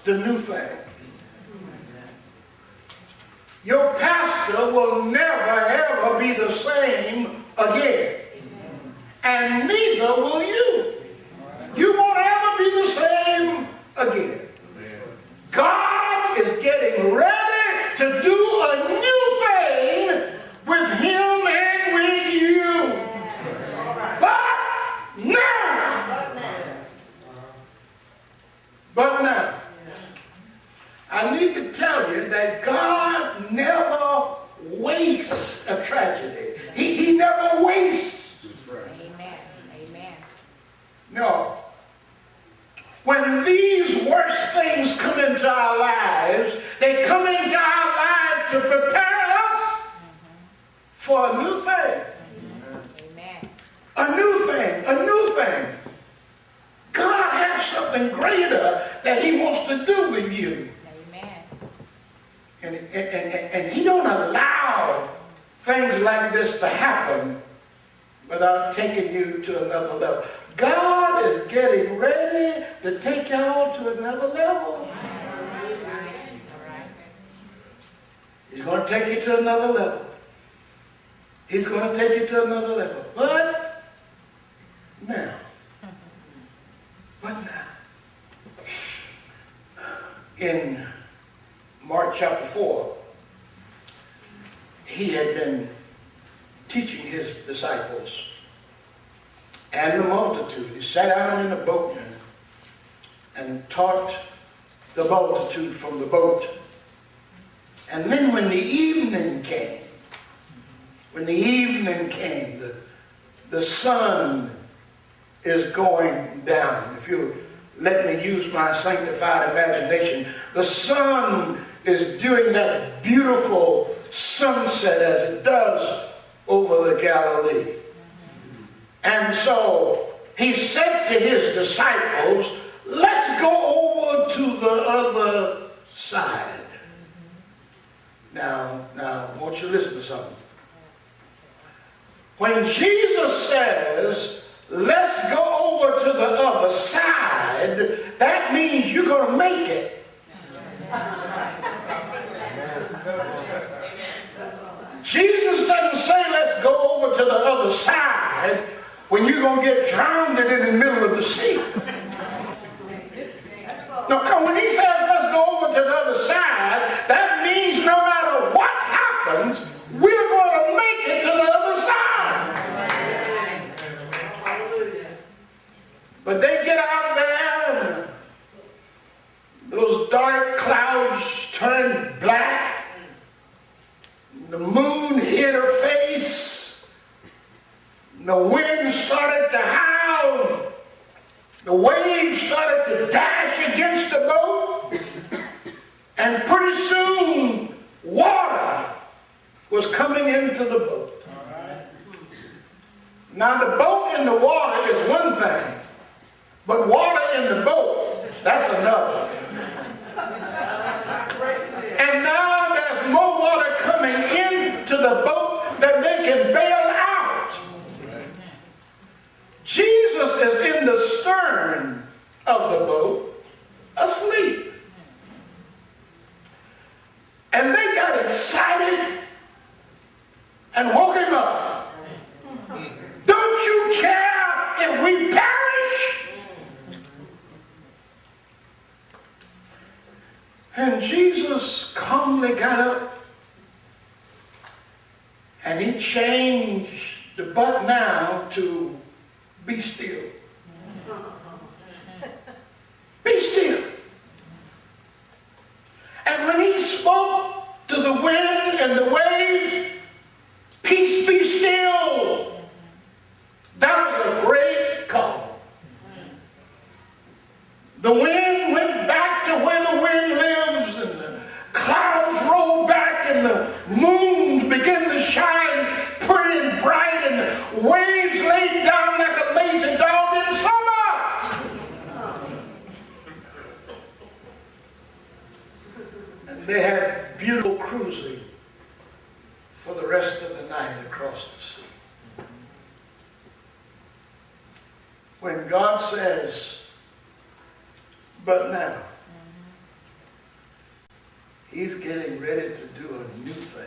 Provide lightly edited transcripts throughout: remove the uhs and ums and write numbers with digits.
the new thing. Your pastor will never ever be the same again. And neither will you. You won't ever be the same again. God is getting ready to do a new thing with him and with you. But now, I need to tell you that God never wastes a tragedy. He never wastes. Amen. Amen. No. When these worst things come into our lives, they come into our lives to prepare us for a new thing. Amen. A new thing. A new thing. God has something greater that he wants to do with you. Amen. And he don't allow things like this to happen without taking you to another level. God is getting ready to take y'all to another level. He's going to take you to another level. He's going to take you to another level. But now, in Mark chapter 4, he had been teaching his disciples and the multitude. He sat down in a boat and taught the multitude from the boat. And then when the evening came, the sun is going down. If you let me use my sanctified imagination, the sun is doing that beautiful sunset as it does over the Galilee. And so he said to his disciples, let's go over to the other side. Now, I want you to listen to something. When Jesus says, let's go over to the other side, that means you're going to make it. Jesus doesn't say, let's go over to the other side when you're going to get drowned in the middle of the sea. No, when he says, let's go over to the other side, that means no matter what happens, we're going to make it to the other side. But they get out there, and those dark clouds turn black. The moon hit her face. The wind started to howl. The waves started to dash against the boat. And pretty soon, water was coming into the boat. Now, the boat in the water is one thing. But water in the boat, that's another. And now there's more water coming into the boat than they can bail out. Jesus is in the stern of the boat, asleep. And they got excited and woke him up. Don't you care if we perish? And Jesus calmly got up and he changed the but now to be still. Be still. And when he spoke to the wind and the waves, peace be still, that was a great call. The wind went back to where the wind lives, and the clouds rolled back, and the moons began to shine pretty and bright, and the waves laid down like a lazy dog in summer. And they had beautiful cruising for the rest of the night across the sea. When God says, but now, he's getting ready to do a new thing.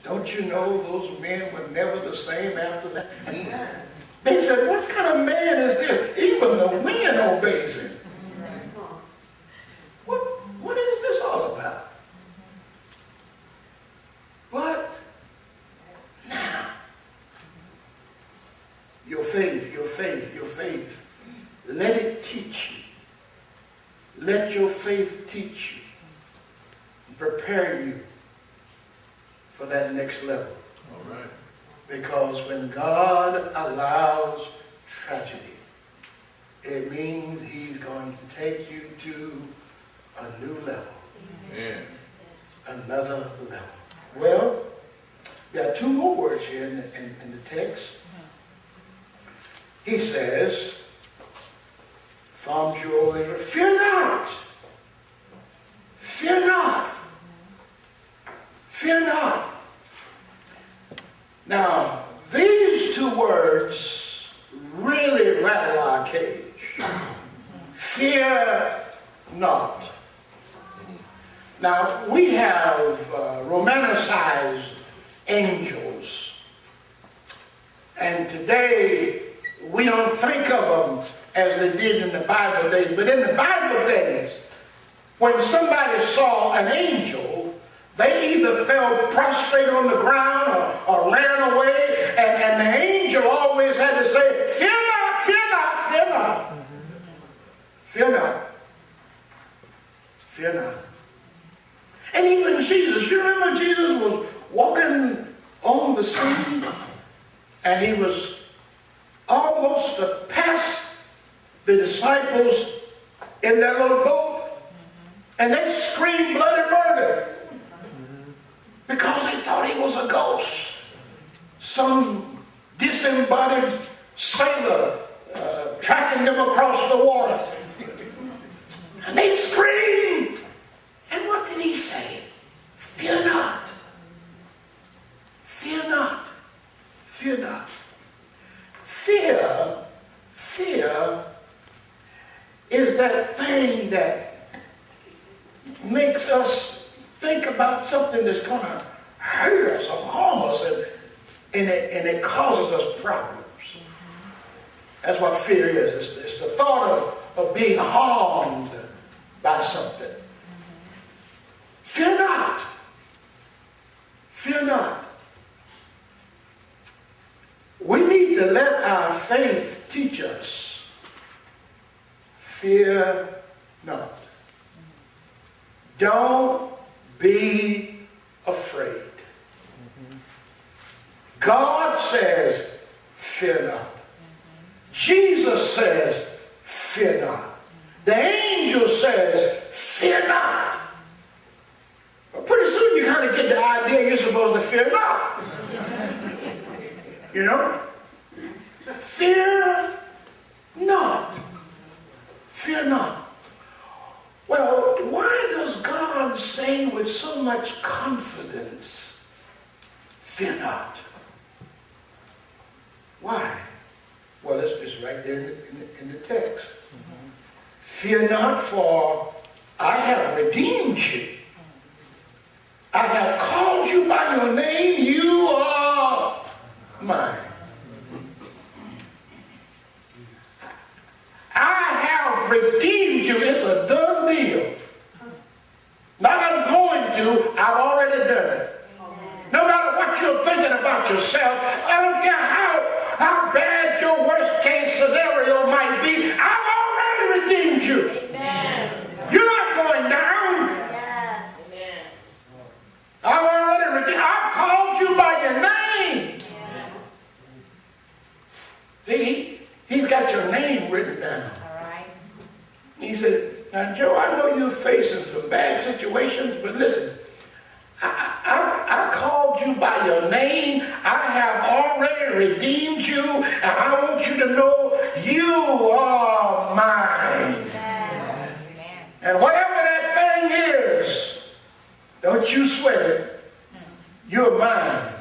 Don't you know those men were never the same after that? They said, what kind of man is this? Even the wind obeys him. What is this all about? But now, your faith, your faith, your faith, let it teach you. Let your faith teach you and prepare you for that next level. All right. Because when God allows tragedy, it means he's going to take you to a new level. Amen. Another level. Well, there are two more words here in the text. He says, Psalm Joel, fear not. Fear not. Fear not. Now, these two words really rattle our cage. Fear not. Now, we have romanticized angels. And today, we don't think of them as they did in the Bible days. But in the Bible days, when somebody saw an angel, they either fell prostrate on the ground or ran away. And the angel always had to say, fear not, fear not, fear not. Fear not. Fear not. And even Jesus, you remember Jesus was walking on the sea and he was almost to pass the disciples in that little boat and they screamed bloody murder because they thought he was a ghost. Some disembodied sailor tracking them across the water. And they screamed. And what did he say? Fear not. Fear not. Fear not. Fear is that thing that makes us think about something that's going to hurt us or harm us, and it causes us problems. That's what fear is. It's the thought of being harmed by something. Fear not. Fear not. We need to let our faith teach us. Fear not. Don't be afraid. God says, fear not. Jesus says, fear not. The angel says, fear not. Well, pretty soon you kind of get the idea you're supposed to fear not. You know? Fear not. Fear not. Well, why does God say with so much confidence, fear not? Why? Well, it's right there in the text. Fear not, for I have redeemed you. I have called you by your name. You are mine. I have redeemed you. It's a done deal. Not I'm going to, I've already done it. No matter what you're thinking about yourself, I don't care how bad your worst case scenario might be, I've already redeemed you. Amen. You're not going down. Yes. Amen. I've already redeemed. I've called you by your name. Yes. See, he's got your name written down. All right. He said, now Joe, I know you're facing some bad situations, but listen, I called you by your name. I have already redeemed you, and I want you to know you are mine. Amen. And whatever that thing is, don't you sweat it. You're mine.